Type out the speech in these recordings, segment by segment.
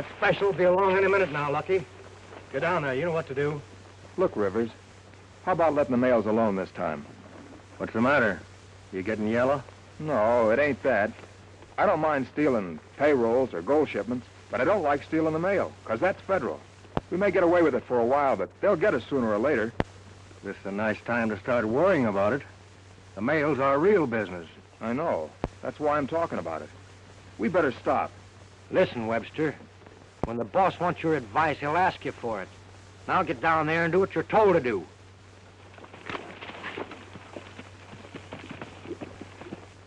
That special will be along any minute now, Lucky. Get down there. You know what to do. Look, Rivers, how about letting the mails alone this time? What's the matter? You getting yellow? No, it ain't that. I don't mind stealing payrolls or gold shipments, but I don't like stealing the mail, because that's federal. We may get away with it for a while, but they'll get us sooner or later. This is a nice time to start worrying about it. The mail's our real business. I know. That's why I'm talking about it. We better stop. Listen, Webster. When the boss wants your advice, he'll ask you for it. Now get down there and do what you're told to do.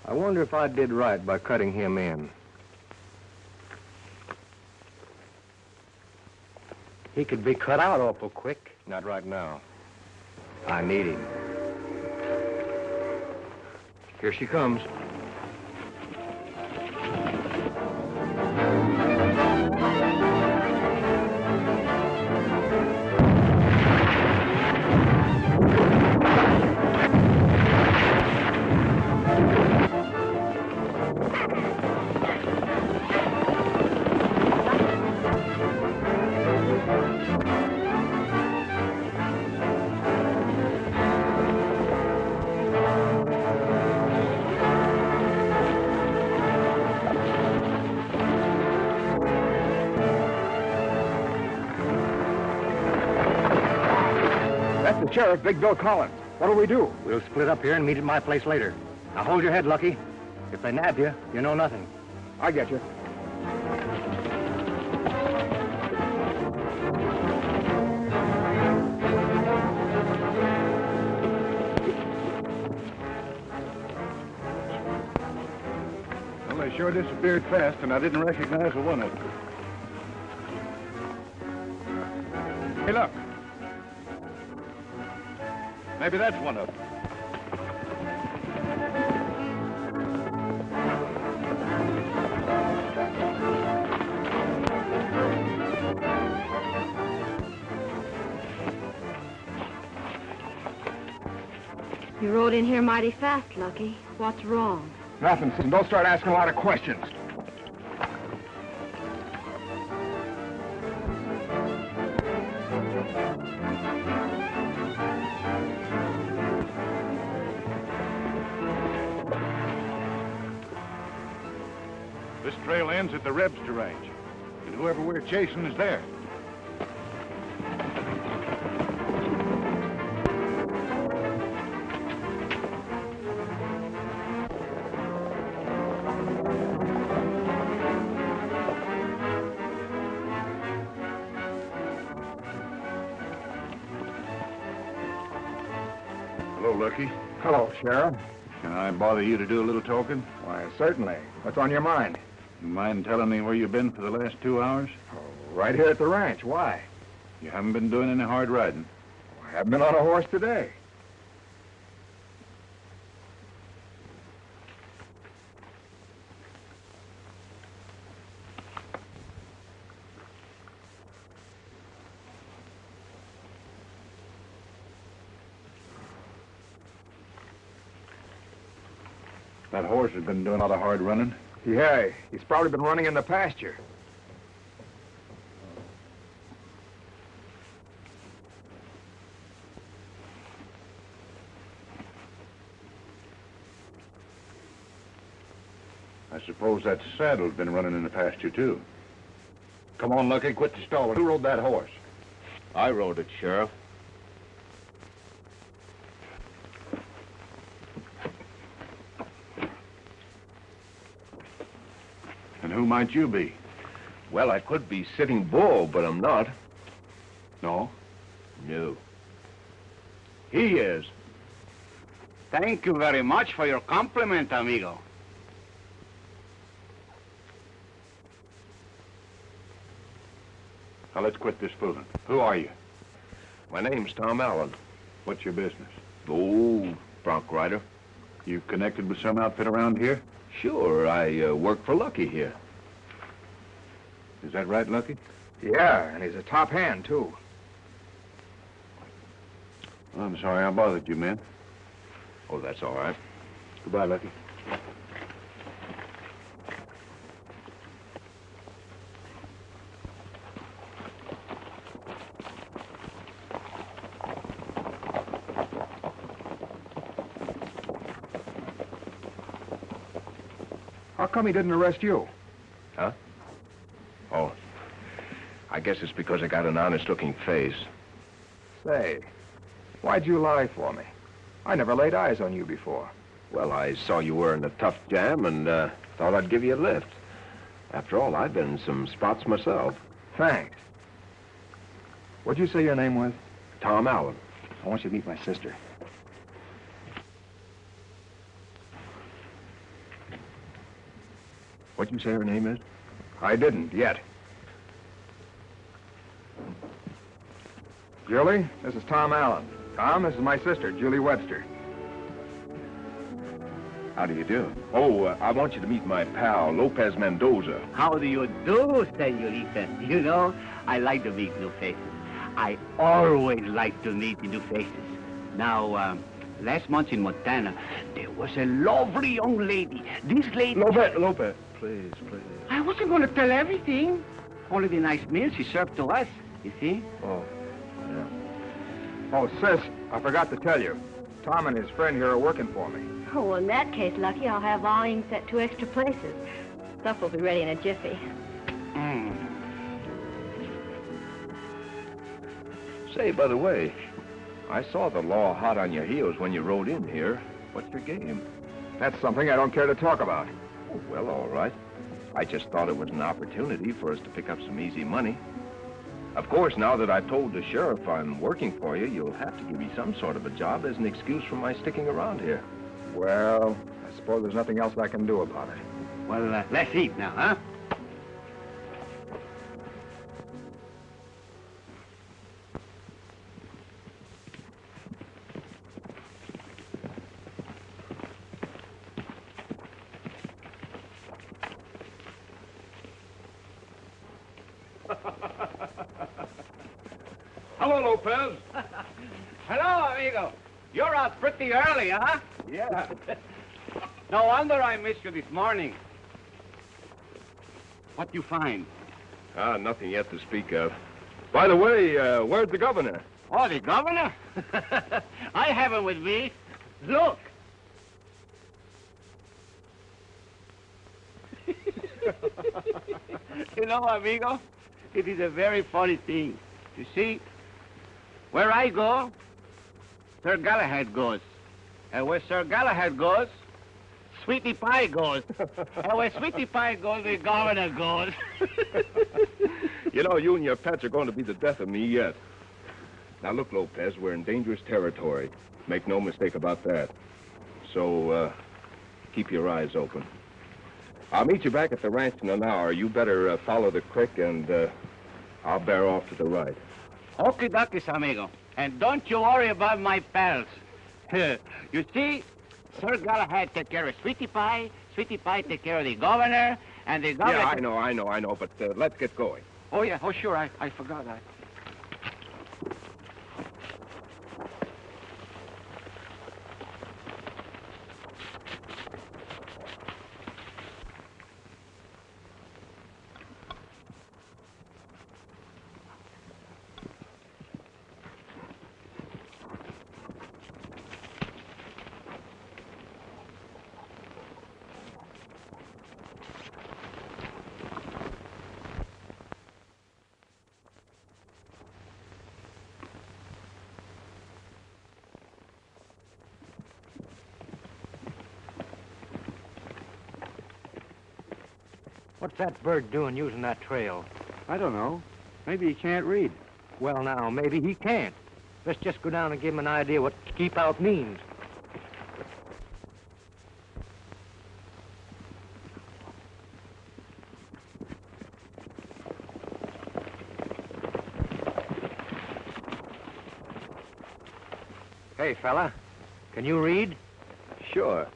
I wonder if I did right by cutting him in. He could be cut out awful quick. Not right now. I need him. Here she comes. Sheriff, Big Bill Collins. What'll we do? We'll split up here and meet at my place later. Now hold your head, Lucky. If they nab you, you know nothing. I get you. Well, they sure disappeared fast, and I didn't recognize the one of them. Hey, look. Maybe that's one of them. You rode in here mighty fast, Lucky. What's wrong? Nothing, Susan. Don't start asking a lot of questions. This trail ends at the Rebster Range, and whoever we're chasing is there. Hello, Lucky. Hello, Sheriff. Can I bother you to do a little talking? Why, certainly. What's on your mind? You mind telling me where you've been for the last 2 hours? Oh, right here at the ranch. Why? You haven't been doing any hard riding. I haven't been on a horse today. That horse has been doing a lot of hard running. Yeah, he's probably been running in the pasture. I suppose that saddle's been running in the pasture, too. Come on, Lucky, quit the stalling. Who rode that horse? I rode it, Sheriff. And who might you be? Well, I could be Sitting Bull, but I'm not. No? No. He is. Thank you very much for your compliment, amigo. Now, let's quit this fooling. Who are you? My name's Tom Allen. What's your business? Oh, bronc rider. You connected with some outfit around here? Sure, I work for Lucky here. Is that right, Lucky? Yeah, and he's a top hand, too. Well, I'm sorry I bothered you, man. Oh, that's all right. Goodbye, Lucky. How come he didn't arrest you? Huh? Oh, I guess it's because I got an honest-looking face. Say, why'd you lie for me? I never laid eyes on you before. Well, I saw you were in a tough jam and thought I'd give you a lift. After all, I've been in some spots myself. Thanks. What'd you say your name was? Tom Allen. I want you to meet my sister. What'd you say her name is? I didn't yet. Julie, this is Tom Allen. Tom, this is my sister, Julie Webster. How do you do? Oh, I want you to meet my pal, Lopez Mendoza. How do you do, senorita? You know, I like to meet new faces. I always like to meet new faces. Now, last month in Montana, there was a lovely young lady. This lady... Lopez, please. I wasn't going to tell everything. Only the nice meal she served to us, you see? Oh, yeah. Oh, sis, I forgot to tell you. Tom and his friend here are working for me. Oh, well, in that case, Lucky, I'll have volumes at 2 extra places. Stuff will be ready in a jiffy. Say, by the way, I saw the law hot on your heels when you rode in here. What's your game? That's something I don't care to talk about. Oh, well, all right. I just thought it was an opportunity for us to pick up some easy money. Of course, now that I've told the sheriff I'm working for you, you'll have to give me some sort of a job as an excuse for my sticking around here. Well, I suppose there's nothing else I can do about it. Well, let's eat now, huh? Hello, Lopez. Hello, amigo. You're out pretty early, huh? Yeah. No wonder I missed you this morning. What you find? Nothing yet to speak of. By the way, where's the governor? Oh, the governor? I have him with me. Look. You know, amigo, it is a very funny thing. You see, where I go, Sir Galahad goes. And where Sir Galahad goes, Sweetie Pie goes. And where Sweetie Pie goes, the governor goes. You know, you and your pets are going to be the death of me yet. Now, look, Lopez, we're in dangerous territory. Make no mistake about that. So, keep your eyes open. I'll meet you back at the ranch in an hour. You better follow the creek, and I'll bear off to the right. Okie dokies, amigo. And don't you worry about my pals. You see, Sir Galahad take care of Sweetie Pie take care of the governor, and the governor... Yeah, I know, but let's get going. Oh, yeah, oh, sure, I forgot that. What's that bird doing using that trail? I don't know. Maybe he can't read. Well, now, maybe he can't. Let's just go down and give him an idea what keep out means. Hey, fella, can you read? Sure.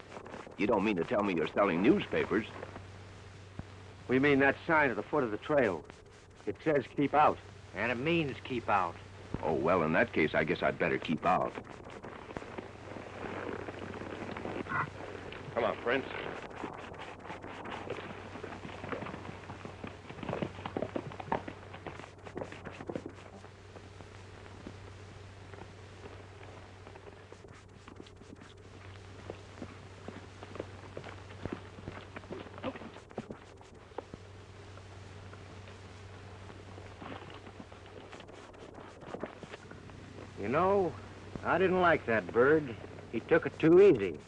You don't mean to tell me you're selling newspapers? We mean that sign at the foot of the trail. It says keep out. And it means keep out. Oh, well, in that case, I guess I'd better keep out. Come on, Prince. You know, I didn't like that bird. He took it too easy.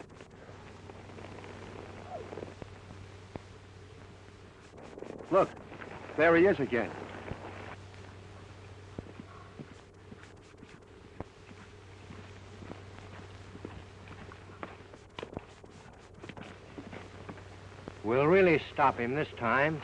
Look, there he is again. We'll really stop him this time.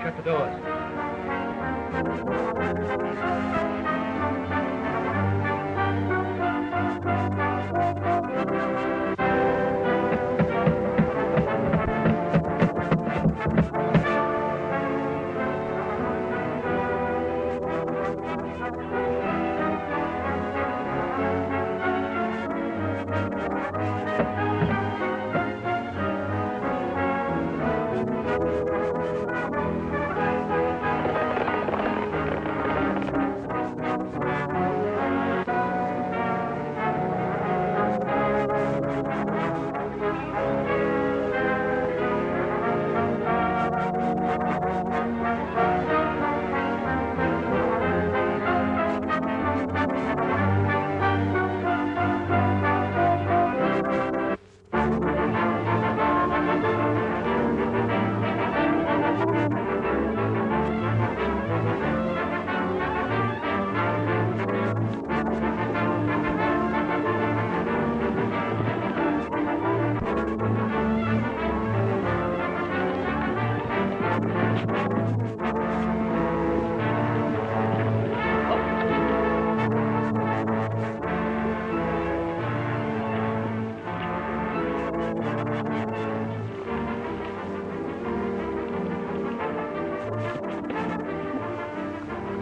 Shut the doors.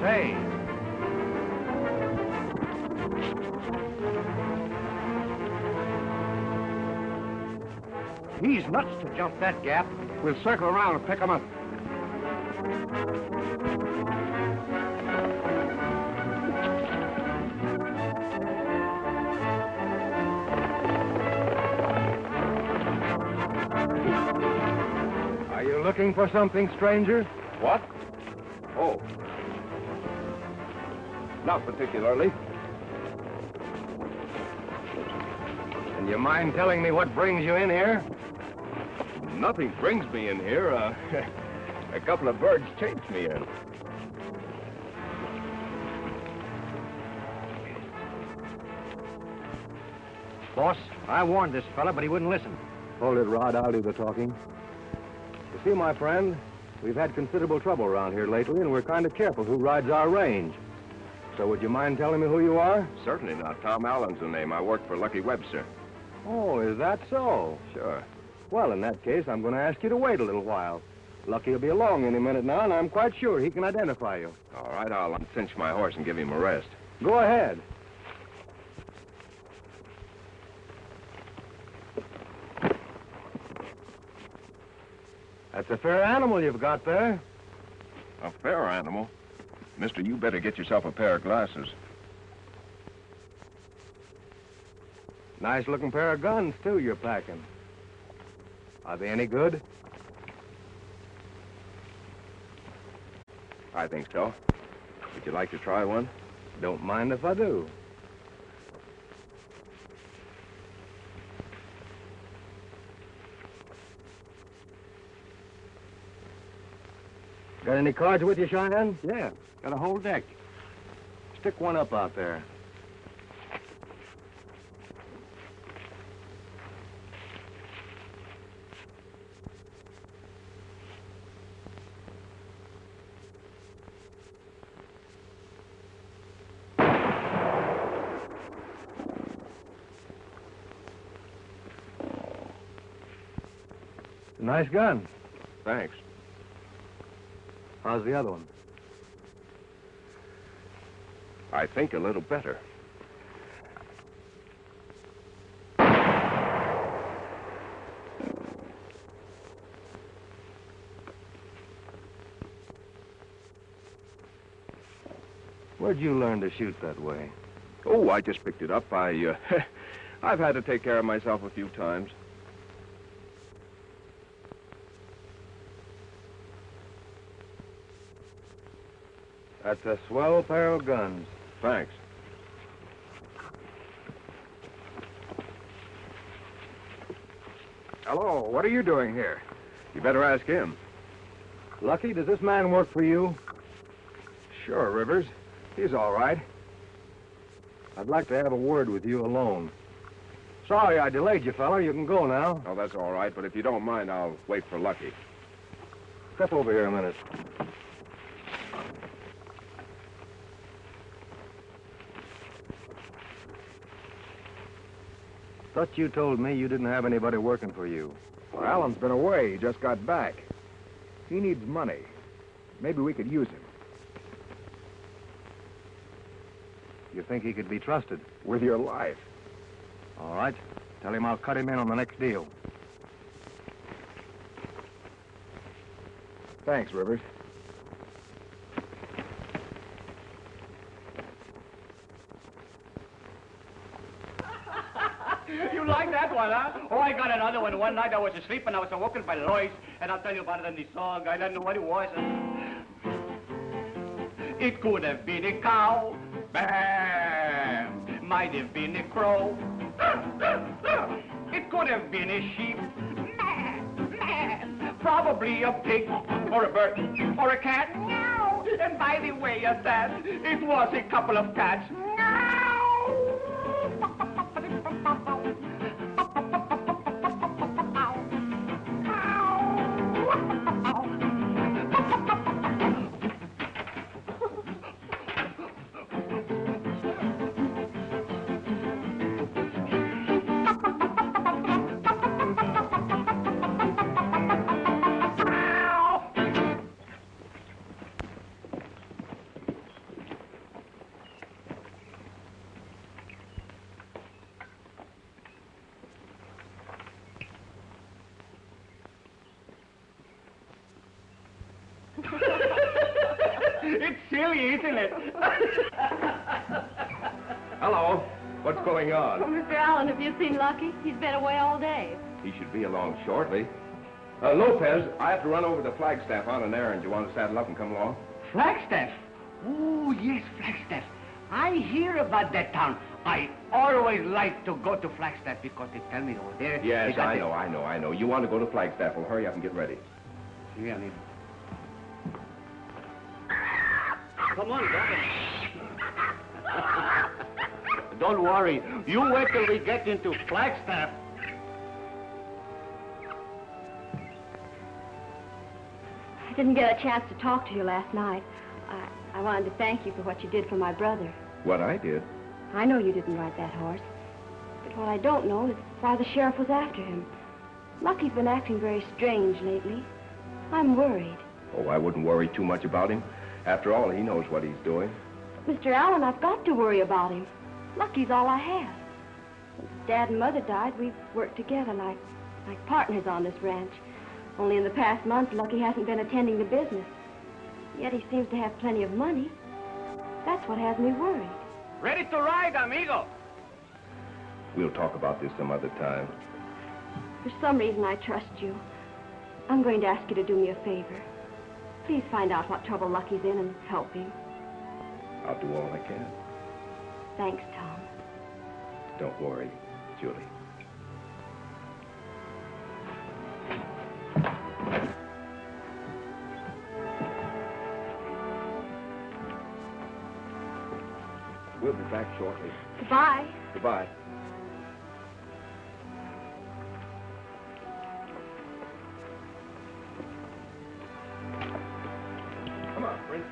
Say. He's nuts to jump that gap. We'll circle around and pick him up. Are you looking for something, stranger? What? Oh. Not particularly. And you mind telling me what brings you in here? Nothing brings me in here. A couple of birds chased me in. Boss, I warned this fella, but he wouldn't listen. Hold it, Rod. I'll do the talking. You see, my friend, we've had considerable trouble around here lately, and we're kind of careful who rides our range. So would you mind telling me who you are? Certainly not. Tom Allen's the name. I work for Lucky Webster. Oh, is that so? Sure. Well, in that case, I'm going to ask you to wait a little while. Lucky will be along any minute now, and I'm quite sure he can identify you. All right, I'll uncinch my horse and give him a rest. Go ahead. That's a fair animal you've got there. A fair animal? Mister, you better get yourself a pair of glasses. Nice-looking pair of guns, too, you're packing. Are they any good? I think so. Would you like to try one? Don't mind if I do. Got any cards with you, Cheyenne? Yeah, got a whole deck. Stick one up out there. Nice gun. Thanks. How's the other one? I think a little better. Where'd you learn to shoot that way? Oh, I just picked it up. I've had to take care of myself a few times. That's a swell pair of guns. Thanks. Hello, what are you doing here? You better ask him. Lucky, does this man work for you? Sure, Rivers. He's all right. I'd like to have a word with you alone. Sorry I delayed you, fella. You can go now. Oh, that's all right, but if you don't mind, I'll wait for Lucky. Step over here a minute. Thought you told me you didn't have anybody working for you. Well, Alan's been away. He just got back. He needs money. Maybe we could use him. You think he could be trusted? With your life. All right. Tell him I'll cut him in on the next deal. Thanks, Rivers. You like that one, huh? Oh, I got another one. One night I was asleep and I was awoken by LeRoy, and I'll tell you about it in the song. I don't know what it was. It could have been a cow. Bam! Might have been a crow. It could have been a sheep. Probably a pig, or a bird, or a cat. And by the way of that, it was a couple of cats. It's silly, isn't it? Hello. What's going Oh, on? Mr. Allen, have you seen Lucky? He's been away all day. He should be along shortly. Lopez, I have to run over to Flagstaff on an errand. You want to saddle up and come along? Flagstaff? Oh, yes, Flagstaff. I hear about that town. I always like to go to Flagstaff because they tell me over there. Yes, they got I know. You want to go to Flagstaff? Well, hurry up and get ready. Yeah, come on, Governor. Don't worry. You wait till we get into Flagstaff. I didn't get a chance to talk to you last night. I wanted to thank you for what you did for my brother. What I did? I know you didn't ride that horse. But what I don't know is why the sheriff was after him. Lucky's been acting very strange lately. I'm worried. Oh, I wouldn't worry too much about him. After all, he knows what he's doing. Mr. Allen, I've got to worry about him. Lucky's all I have. Since Dad and Mother died, we've worked together like partners on this ranch. Only in the past month, Lucky hasn't been attending to business. Yet he seems to have plenty of money. That's what has me worried. Ready to ride, amigo. We'll talk about this some other time. For some reason, I trust you. I'm going to ask you to do me a favor. Please find out what trouble Lucky's in and help him. I'll do all I can. Thanks, Tom. Don't worry, Julie. We'll be back shortly. Goodbye. Goodbye. Come on, Prince.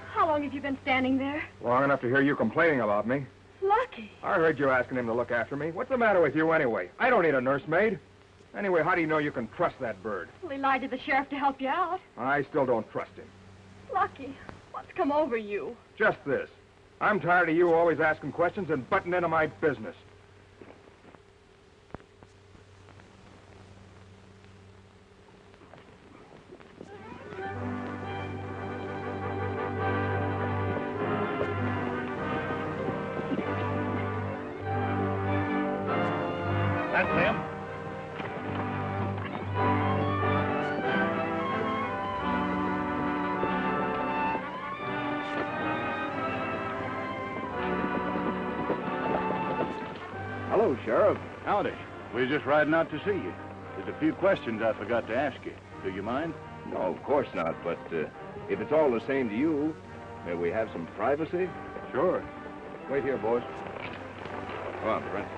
How long have you been standing there? Long enough to hear you complaining about me. Lucky. I heard you asking him to look after me. What's the matter with you anyway? I don't need a nursemaid. Anyway, how do you know you can trust that bird? Well, he lied to the sheriff to help you out. I still don't trust him. Lucky, what's come over you? Just this. I'm tired of you always asking questions and butting into my business. That's him. Hello, Sheriff. Howdy. We were just riding out to see you. There's a few questions I forgot to ask you. Do you mind? No, of course not, but if it's all the same to you, may we have some privacy? Sure. Wait here, boys. Come on, Prince.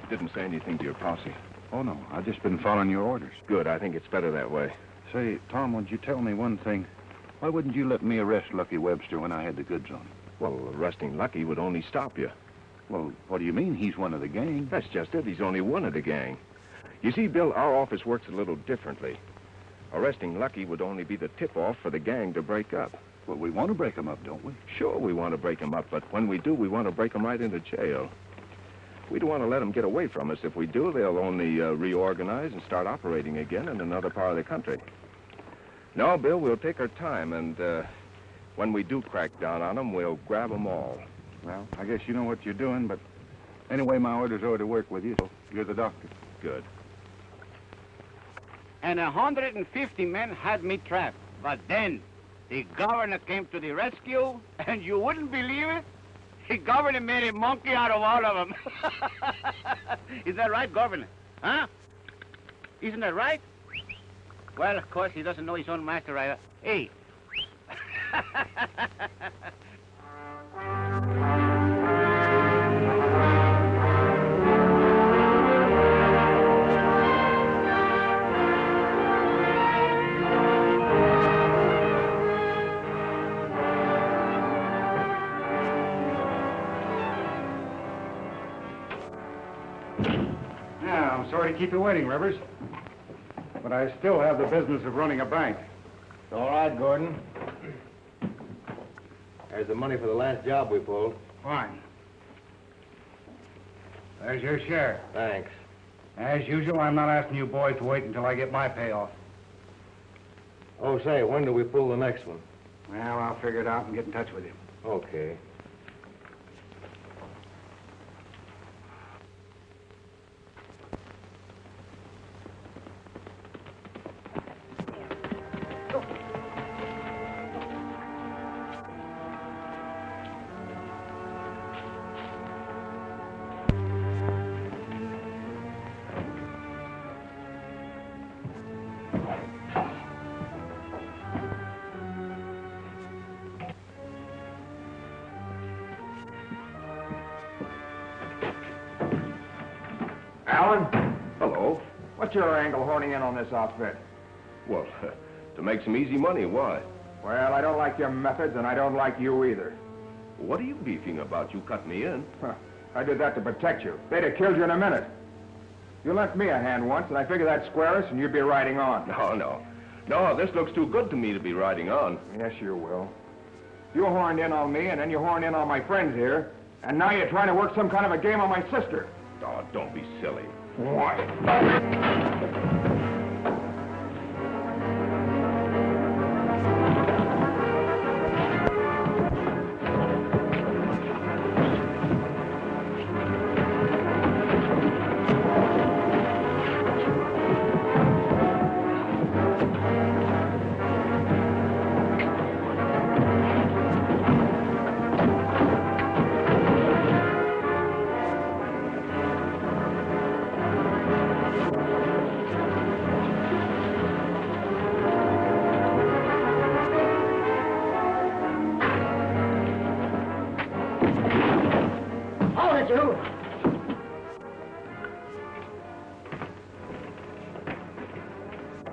You didn't say anything to your posse. Oh, no. I've just been following your orders. Good. I think it's better that way. Say, Tom, would you tell me one thing? Why wouldn't you let me arrest Lucky Webster when I had the goods on him? Well, arresting Lucky would only stop you. Well, what do you mean? He's one of the gang. That's just it. He's only one of the gang. You see, Bill, our office works a little differently. Arresting Lucky would only be the tip-off for the gang to break up. Well, we want to break him up, don't we? Sure, we want to break him up, but when we do, we want to break him right into jail. We don't want to let them get away from us. If we do, they'll only reorganize and start operating again in another part of the country. No, Bill, we'll take our time, and when we do crack down on them, we'll grab them all. Well, I guess you know what you're doing, but anyway, my orders are to work with you, so you're the doctor. Good. And 150 men had me trapped. But then the governor came to the rescue, and you wouldn't believe it. The governor made a monkey out of all of them. Is that right, governor? Huh? Isn't that right? Well, of course, he doesn't know his own master either. Hey. Yeah, I'm sorry to keep you waiting, Rivers. But I still have the business of running a bank. It's all right, Gordon. There's the money for the last job we pulled. Fine. There's your share. Thanks. As usual, I'm not asking you boys to wait until I get my payoff. Oh, say, when do we pull the next one? Well, I'll figure it out and get in touch with you. Okay. Alan, Hello. what's your angle honing in on this outfit? Well, to make some easy money, why? Well, I don't like your methods, and I don't like you either. What are you beefing about? You cut me in. Huh. I did that to protect you. They'd have killed you in a minute. You lent me a hand once, and I figured that'd square us, and you'd be riding on. No, this looks too good to me to be riding on. Yes, you will. You horned in on me, and then you horned in on my friends here, and now you're trying to work some kind of a game on my sister. Oh, don't be silly. Why?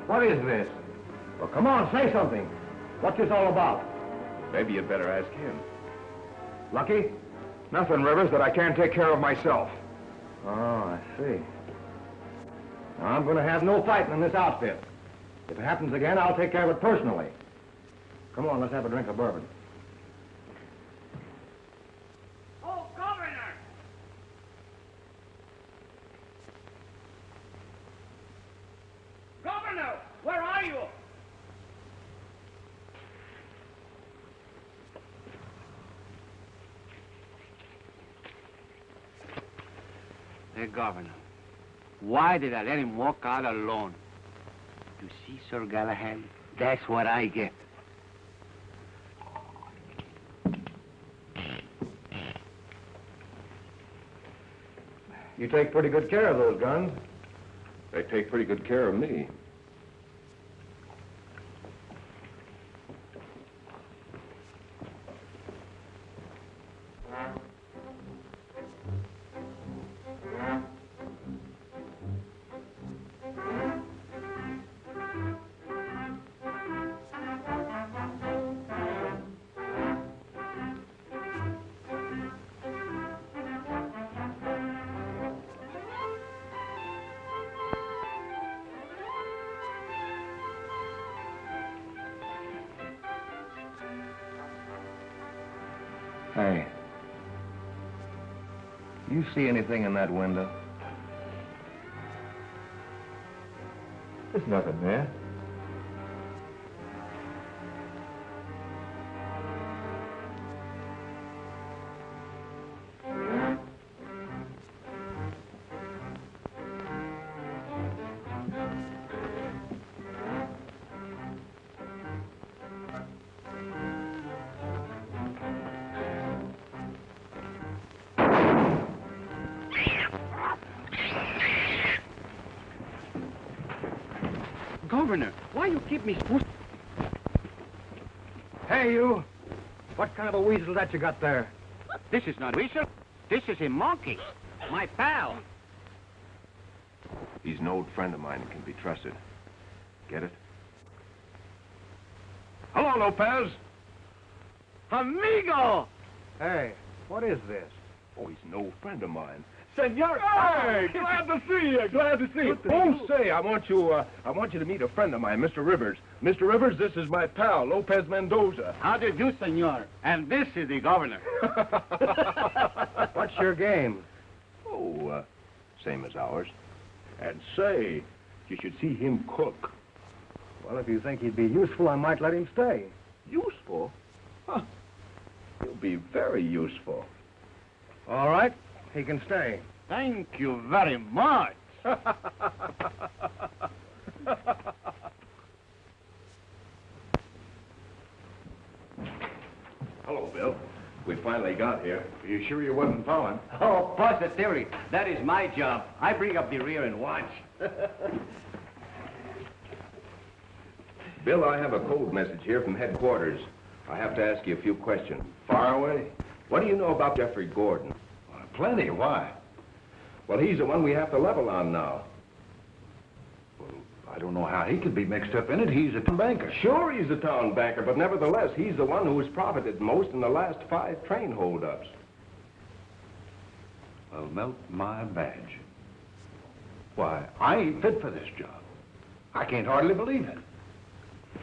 What is this? Well, come on, say something. What's this all about? Maybe you'd better ask him. Lucky? Nothing, Rivers, that I can't take care of myself. Oh, I see. Now, I'm going to have no fighting in this outfit. If it happens again, I'll take care of it personally. Come on, let's have a drink of bourbon. Oh, Governor! Governor, where are you? Hey, Governor, why did I let him walk out alone? You see, Sir Galahad, that's what I get. You take pretty good care of those guns. They take pretty good care of me. Hey, you see anything in that window? There's nothing there. Governor, why you keep me... Hey, you! What kind of a weasel that you got there? This is not weasel. This is a monkey. My pal. He's an old friend of mine and can be trusted. Get it? Hello, Lopez. Amigo! Hey, what is this? Oh, he's an old friend of mine. Senor. Hey, glad to see you. Glad to see you. Oh, say, I want you to meet a friend of mine, Mr. Rivers. Mr. Rivers, this is my pal, Lopez Mendoza. How do you do, senor? And this is the governor. What's your game? Oh, same as ours. And say, you should see him cook. Well, if you think he'd be useful, I might let him stay. Useful? Huh. He'll be very useful. All right, he can stay. Thank you very much. Hello, Bill. We finally got here. You sure you wasn't following? Oh, positively. That is my job. I bring up the rear and watch. Bill, I have a code message here from headquarters. I have to ask you a few questions. Far away. What do you know about Jeffrey Gordon? Plenty. Why? Well, he's the one we have to level on now. Well, I don't know how he could be mixed up in it. He's a banker. Sure, he's a town banker, but nevertheless, he's the one who's profited most in the last 5 train holdups. Well, melt my badge. Why, I ain't fit for this job. I can't hardly believe it.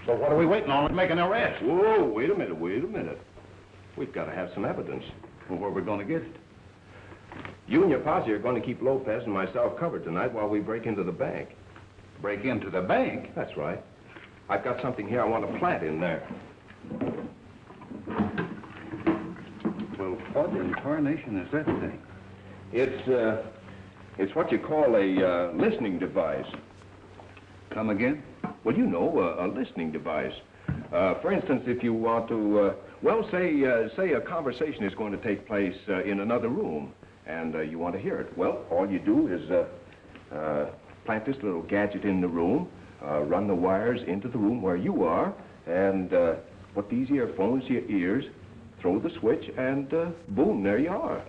So what are we waiting on to make an arrest? Whoa, wait a minute. We've got to have some evidence. Well, where are we going to get it? You and your posse are going to keep Lopez and myself covered tonight while we break into the bank. Break into the bank? That's right. I've got something here I want to plant in there. Well, what in tarnation is that thing? It's what you call a listening device. Come again? Well, you know, a listening device. For instance, if you want to, say a conversation is going to take place in another room, and you want to hear it. Well, all you do is plant this little gadget in the room, run the wires into the room where you are, and put these earphones to your ears, throw the switch, and boom, there you are.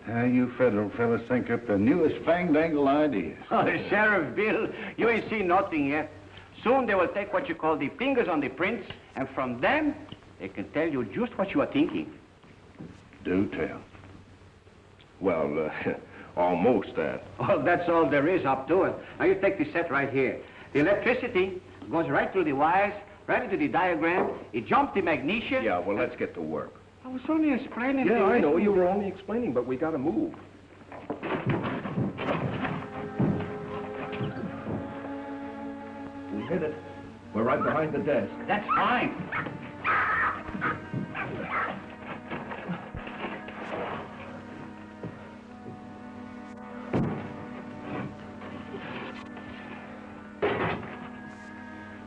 You federal fellas think up the newest fang-dangle ideas. Oh, Sheriff Bill, you ain't seen nothing yet. Soon they will take what you call the fingers on the prints, and from them, they can tell you just what you are thinking. Do tell. Well, almost that. Well, that's all there is up to it. Now, you take the set right here. The electricity goes right through the wires, right into the diagram. It jumps the magnesia. Yeah, well, let's get to work. I was only explaining. Yeah, I know. You were only explaining, but we got to move. We hit it. We're right behind the desk. That's fine.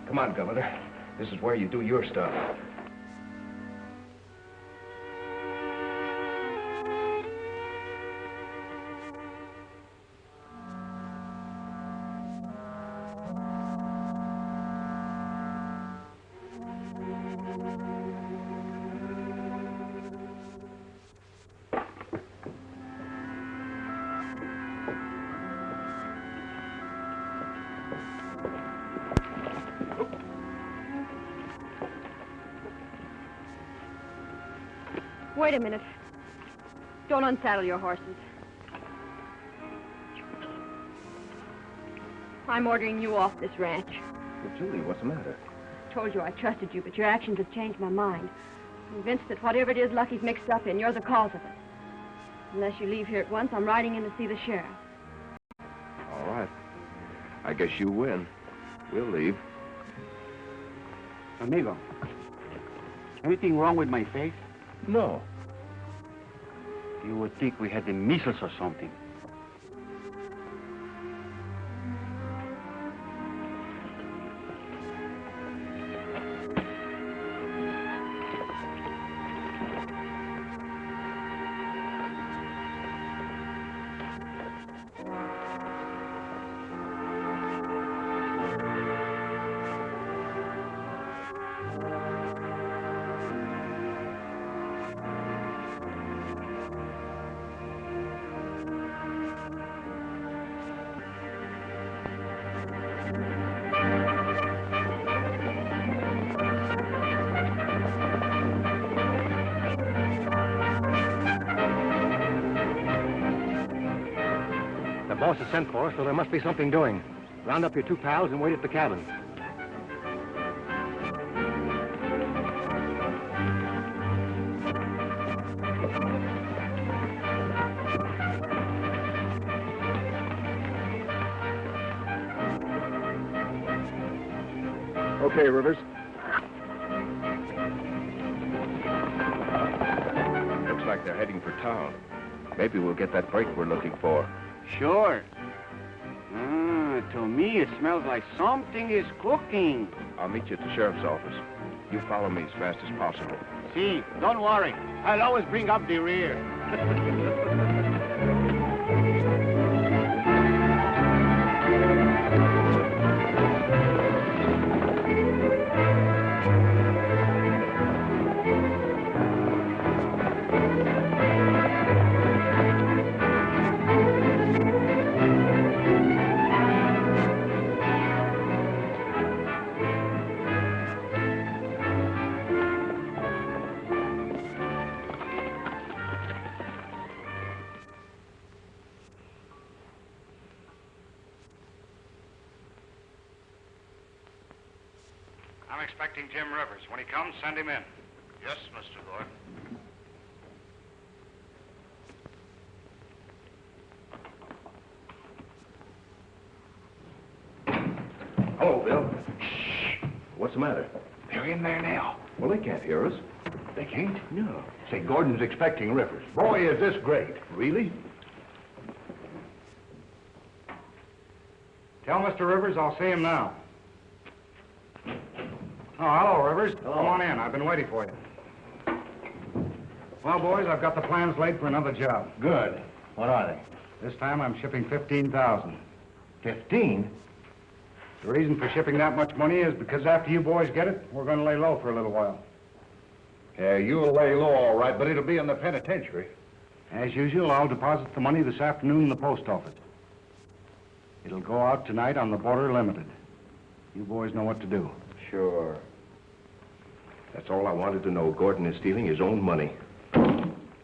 Come on, Governor. This is where you do your stuff. Wait a minute. Don't unsaddle your horses. I'm ordering you off this ranch. Well, Julie, what's the matter? I told you I trusted you, but your actions have changed my mind. I'm convinced that whatever it is Lucky's mixed up in, you're the cause of it. Unless you leave here at once, I'm riding in to see the sheriff. All right. I guess you win. We'll leave. Amigo, anything wrong with my face? No. You would think we had the measles or something. The boss has sent for us, so there must be something doing. Round up your 2 pals and wait at the cabin. Okay, Rivers. Looks like they're heading for town. Maybe we'll get that break we're looking for. Sure. To me, it smells like something is cooking. I'll meet you at the sheriff's office. You follow me as fast as possible. See, don't worry. I'll always bring up the rear. I'm expecting Jim Rivers. When he comes, send him in. Yes, Mr. Gordon. Hello, Bill. Shh. What's the matter? They're in there now. Well, they can't hear us. They can't? No. Say, Gordon's expecting Rivers. Boy, is this great. Really? Tell Mr. Rivers I'll see him now. Oh, hello, Rivers. Hello. Come on in. I've been waiting for you. Well, boys, I've got the plans laid for another job. Good. What are they? This time I'm shipping 15,000. 15? The reason for shipping that much money is because after you boys get it, we're going to lay low for a little while. Yeah, you'll lay low all right, but it'll be in the penitentiary. As usual, I'll deposit the money this afternoon in the post office. It'll go out tonight on the Border Limited. You boys know what to do. Sure. That's all I wanted to know. Gordon is stealing his own money.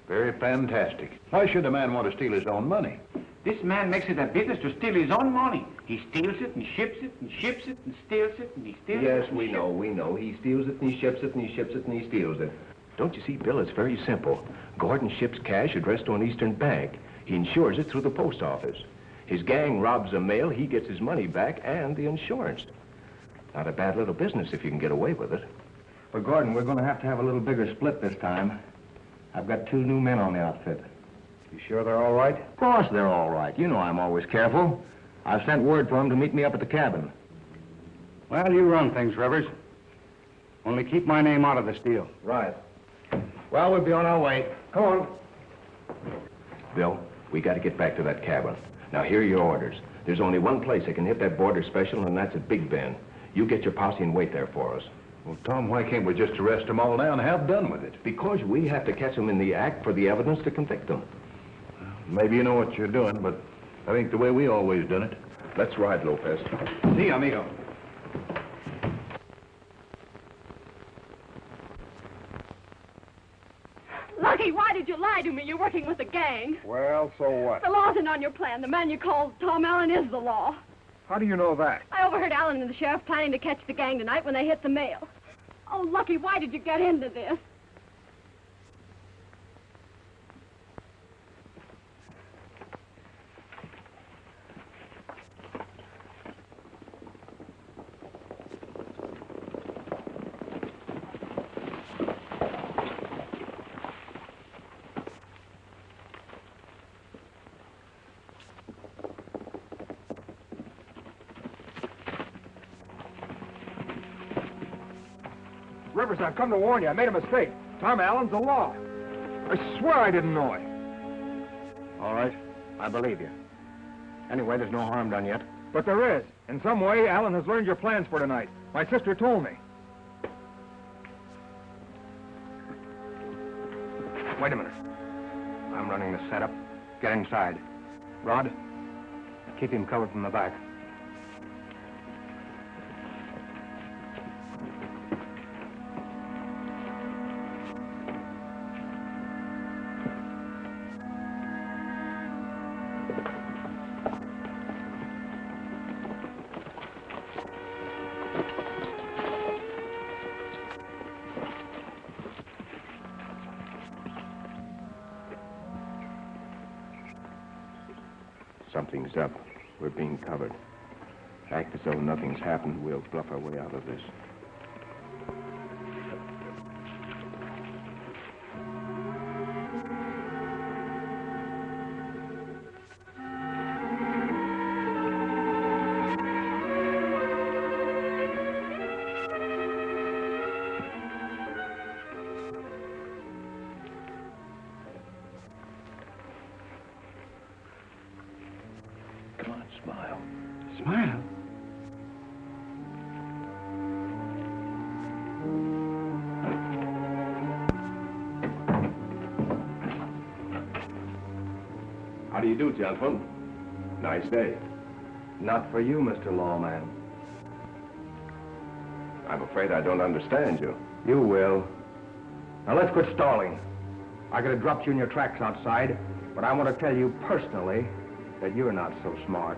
Very fantastic. Why should a man want to steal his own money? This man makes it a business to steal his own money. He steals it and ships it and ships it and steals it and he steals it. Yes, and we know. He steals it and he ships it and he ships it and he steals it. Don't you see, Bill, it's very simple. Gordon ships cash addressed to an Eastern bank. He insures it through the post office. His gang robs a mail, he gets his money back and the insurance. Not a bad little business if you can get away with it. But, Gordon, we're going to have a little bigger split this time. I've got 2 new men on the outfit. You sure they're all right? Of course they're all right. You know I'm always careful. I've sent word for them to meet me up at the cabin. Well, you run things, Rivers. Only keep my name out of this deal. Right. Well, we'll be on our way. Come on. Bill, we got to get back to that cabin. Now, here are your orders. There's only one place that can hit that border special, and that's at Big Bend. You get your posse and wait there for us. Well, Tom, why can't we just arrest them all now and have done with it? Because we have to catch them in the act for the evidence to convict them. Maybe you know what you're doing, but I think the way we always done it. Let's ride, Lopez. See, amigo. Lucky, why did you lie to me? You're working with a gang. Well, so what? The law isn't on your plan. The man you called Tom Allen is the law. How do you know that? I overheard Allen and the sheriff planning to catch the gang tonight when they hit the mail. Oh, Lucky, why did you get into this? Rivers, I've come to warn you. I made a mistake. Tom Allen's the law. I swear I didn't know it. All right. I believe you. Anyway, there's no harm done yet. But there is. In some way, Allen has learned your plans for tonight. My sister told me. Wait a minute. I'm running the setup. Get inside. Rod, keep him covered from the back. Something's up. We're being covered. Act as though nothing's happened. We'll bluff our way out of this. Come on, smile. Smile? How do you do, gentlemen? Nice day. Not for you, Mr. Lawman. I'm afraid I don't understand you. You will. Now let's quit stalling. I could have dropped you in your tracks outside, but I want to tell you personally that you're not so smart.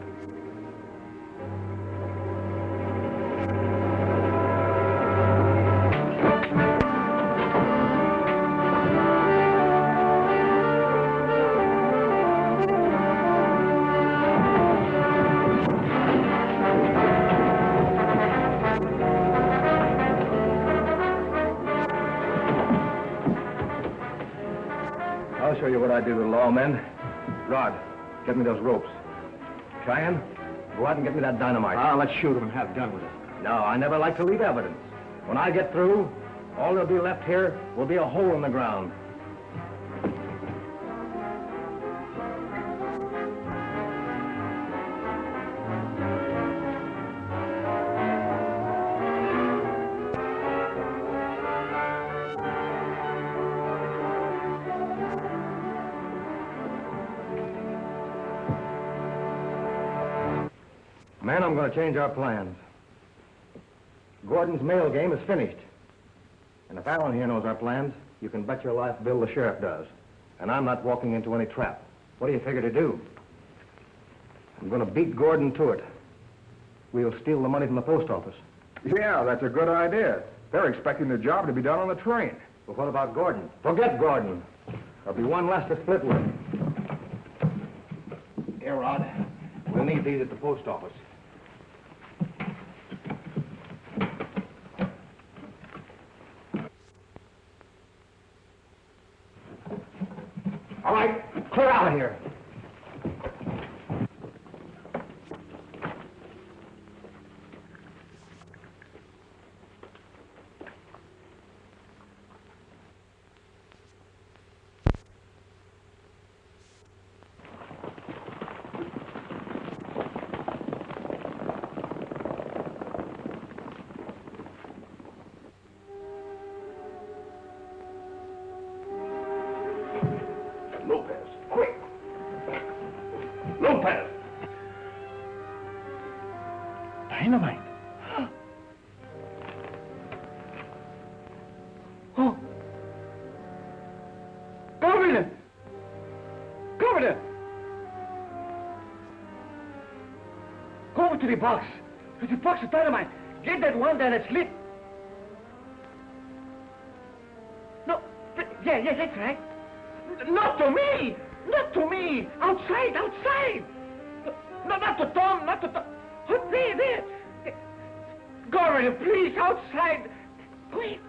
I'll show you what I do to lawmen. Rod, get me those ropes. Cheyenne, go out and get me that dynamite. Let's shoot him and have done with it. No, I never like to leave evidence. When I get through, all that'll be left here will be a hole in the ground. Man, I'm going to change our plans. Gordon's mail game is finished. And if Allen here knows our plans, you can bet your life Bill the sheriff does. And I'm not walking into any trap. What do you figure to do? I'm going to beat Gordon to it. We'll steal the money from the post office. Yeah, that's a good idea. They're expecting the job to be done on the train. But what about Gordon? Forget Gordon. There'll be one less to split with. Here, Rod. We'll need these at the post office. All right, clear out of here. Lopez, quick! Lopez! Dynamite. Oh. Governor! Governor! Go over to the box. To the box of dynamite. Get that one that is lit. No, yeah, that's right. Not to me! Not to me! Outside, outside! No, not to Tom, not to Tom. Oh, there. Governor, please, outside. Quick.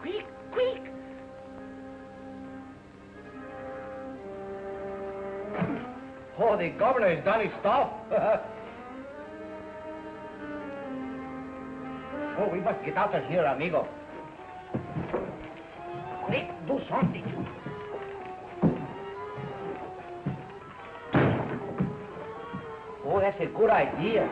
Oh, the governor has done his stuff. Oh, we must get out of here, amigo. Quick, do something. Oh, that's a good idea.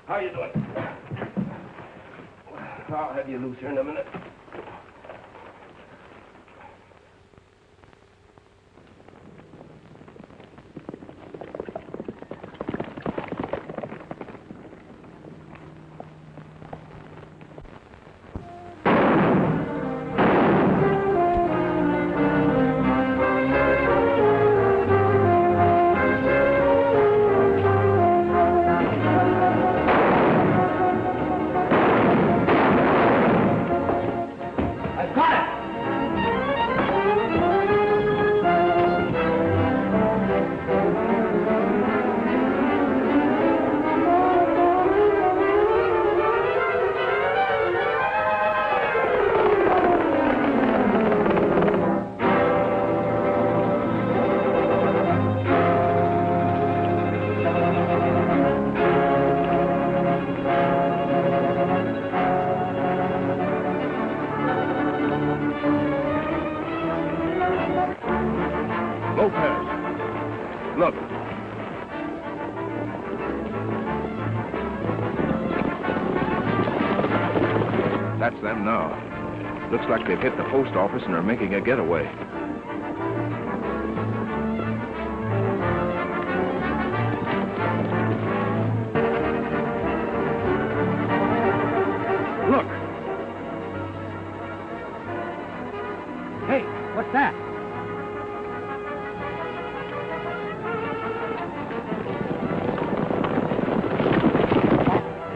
How you doing? I'll have you loose here in a minute. Look. That's them now. Looks like they've hit the post office and are making a getaway. Look. Hey, what's that?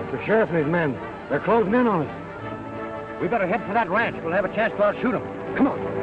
It's the sheriff and his men. They're closing in on us. We better head for that ranch. We'll have a chance to outshoot them. Come on.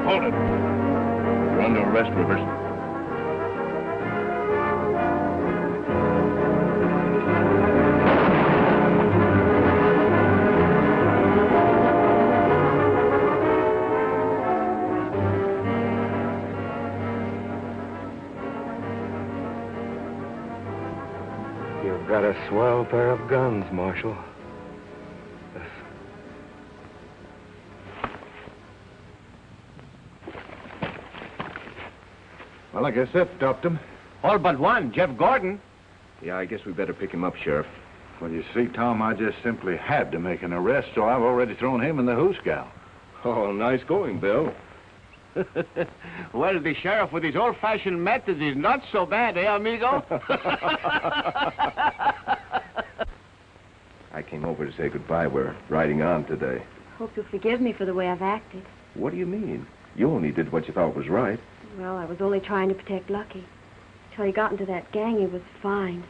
Hold it. We're under arrest, Rivers. You've got a swell pair of guns, Marshal. Well, I guess that stopped him. All but one, Jeff Gordon. Yeah, I guess we better pick him up, Sheriff. Well, you see, Tom, I just simply had to make an arrest, so I've already thrown him in the hoosgow. Oh, nice going, Bill. Well, the sheriff with his old-fashioned methods is not so bad, eh, amigo? I came over to say goodbye. We're riding on today. Hope you'll forgive me for the way I've acted. What do you mean? You only did what you thought was right. Well, I was only trying to protect Lucky. Till he got into that gang, he was fine.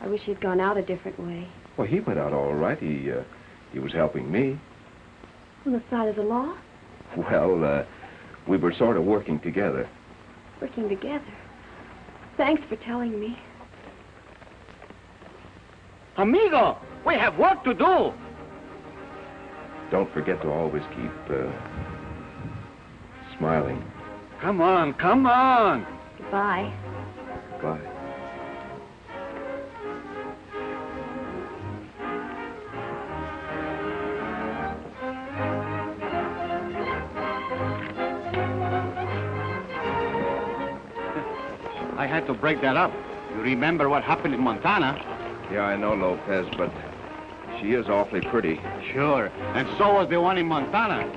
I wish he'd gone out a different way. Well, he went out all right. He was helping me. On the side of the law? Well, we were sort of working together. Working together. Thanks for telling me. Amigo, we have work to do. Don't forget to always keep, smiling. Come on, come on. Goodbye. Bye. I had to break that up. You remember what happened in Montana? Yeah, I know, Lopez, but she is awfully pretty. Sure, and so was the one in Montana.